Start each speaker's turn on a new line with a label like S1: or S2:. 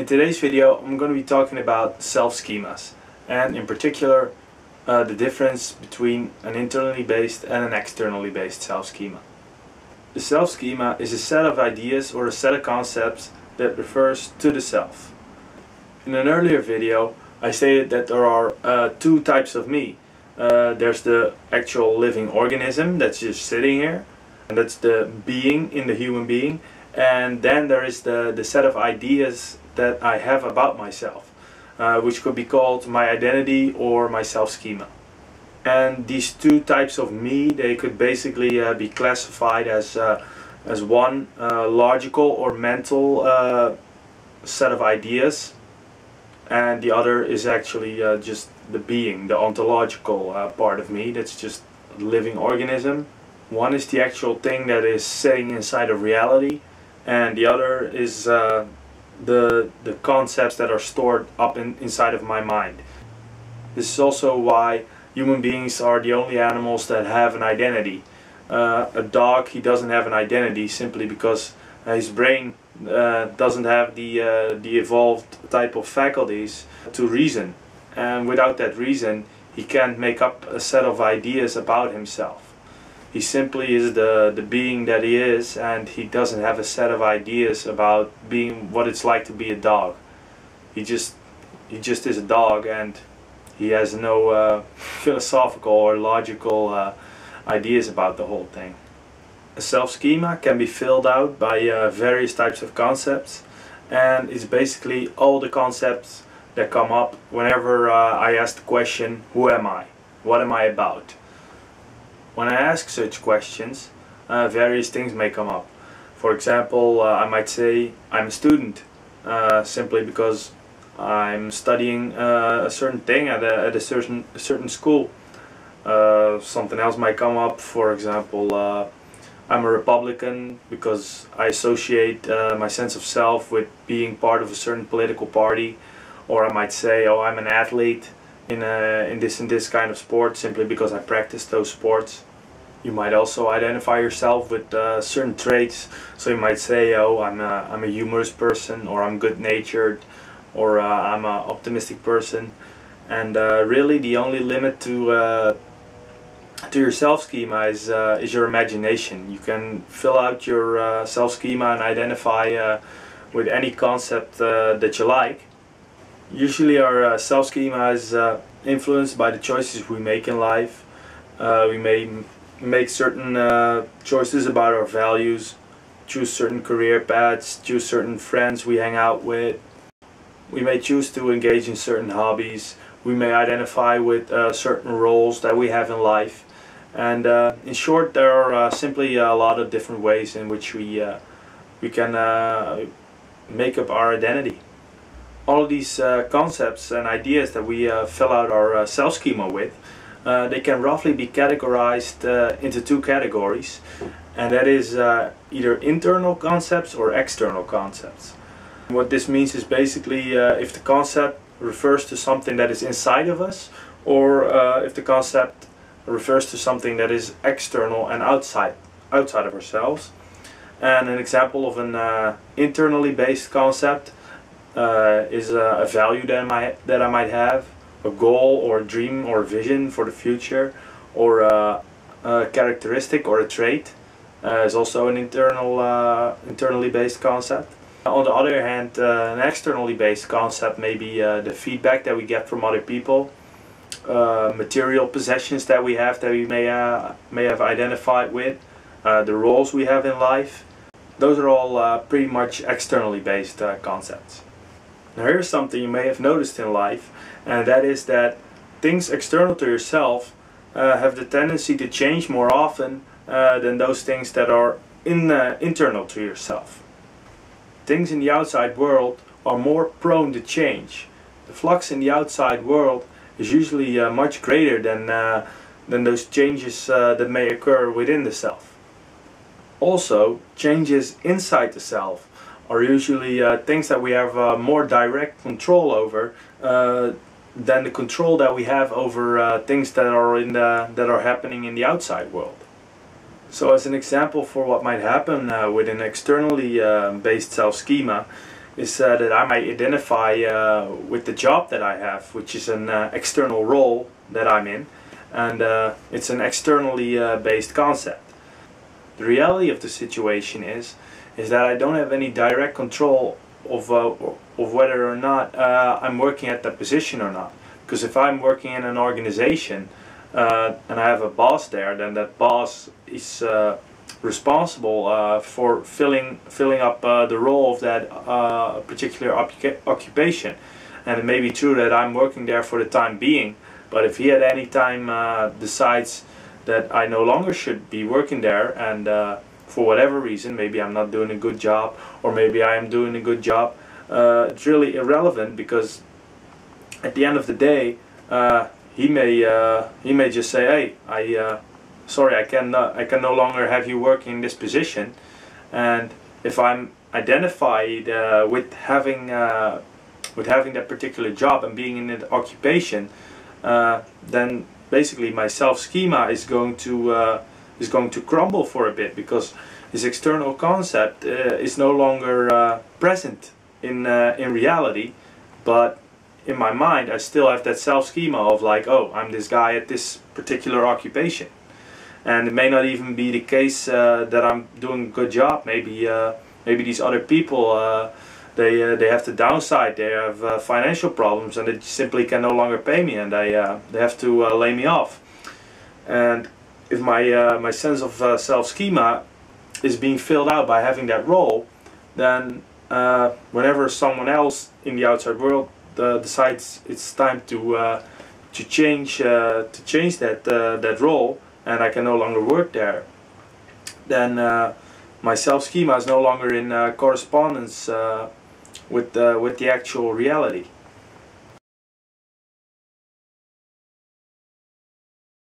S1: In today's video I'm going to be talking about self-schemas, and in particular the difference between an internally based and an externally based self-schema. The self-schema is a set of ideas or a set of concepts that refers to the self. In an earlier video I stated that there are two types of me. There's the actual living organism that's just sitting here, and that's the being in the human being. And then there is the set of ideas that I have about myself, which could be called my identity or my self-schema. And these two types of me, they could basically be classified as one logical or mental set of ideas, and the other is actually just the being, the ontological part of me, that's just a living organism. One is the actual thing that is sitting inside of reality, and the other is the concepts that are stored up inside of my mind. This is also why human beings are the only animals that have an identity. A dog, he doesn't have an identity simply because his brain doesn't have the evolved type of faculties to reason, and without that reason he can't make up a set of ideas about himself. He simply is the being that he is, and he doesn't have a set of ideas about being what it's like to be a dog. He just is a dog, and he has no philosophical or logical ideas about the whole thing. A self-schema can be filled out by various types of concepts, and it's basically all the concepts that come up whenever I ask the question, who am I? What am I about? When I ask such questions, various things may come up. For example, I might say I'm a student, simply because I'm studying a certain thing at a certain school. Something else might come up. For example, I'm a Republican because I associate my sense of self with being part of a certain political party. Or I might say, oh, I'm an athlete in this kind of sport simply because I practice those sports. You might also identify yourself with certain traits. So you might say, oh, I'm a humorous person, or I'm good-natured, or I'm an optimistic person. And really the only limit to your self-schema is your imagination. You can fill out your self-schema and identify with any concept that you like. Usually our self-schema is influenced by the choices we make in life. We may make certain choices about our values, choose certain career paths, choose certain friends we hang out with. We may choose to engage in certain hobbies. We may identify with certain roles that we have in life. And in short, there are simply a lot of different ways in which we can make up our identity. All of these concepts and ideas that we fill out our self-schema with, they can roughly be categorized into two categories, and that is either internal concepts or external concepts. What this means is basically if the concept refers to something that is inside of us, or if the concept refers to something that is external and outside of ourselves. And an example of an internally based concept is a value that I might have, a goal or a dream or a vision for the future, or a characteristic or a trait is also an internally based concept. On the other hand, an externally based concept may be the feedback that we get from other people, material possessions that we have that we may have identified with, the roles we have in life. Those are all pretty much externally based concepts. Now here's something you may have noticed in life, and that is that things external to yourself have the tendency to change more often than those things that are internal to yourself. Things in the outside world are more prone to change. The flux in the outside world is usually much greater than those changes that may occur within the self. Also, changes inside the self are usually things that we have more direct control over than the control that we have over things that are happening in the outside world. So as an example for what might happen with an externally based self-schema is that I might identify with the job that I have, which is an external role that I'm in, and it's an externally based concept. The reality of the situation is that I don't have any direct control of whether or not I'm working at that position or not. Because if I'm working in an organization and I have a boss there, then that boss is responsible for filling up the role of that particular occupation. And it may be true that I'm working there for the time being, but if he at any time decides that I no longer should be working there, and for whatever reason, maybe I'm not doing a good job, or maybe I am doing a good job, it's really irrelevant, because at the end of the day, he may just say, hey, sorry, I can no longer have you working in this position. And if I'm identified with having that particular job and being in that occupation, then basically my self-schema is going to crumble for a bit, because this external concept is no longer present in reality, but in my mind I still have that self-schema of like, oh, I'm this guy at this particular occupation. And it may not even be the case that I'm doing a good job. Maybe these other people, they have the downside. They have financial problems, and they simply can no longer pay me, and they have to lay me off. And if my sense of self-schema is being filled out by having that role, then whenever someone else in the outside world decides it's time to change that role, and I can no longer work there, then my self-schema is no longer in correspondence with the actual reality.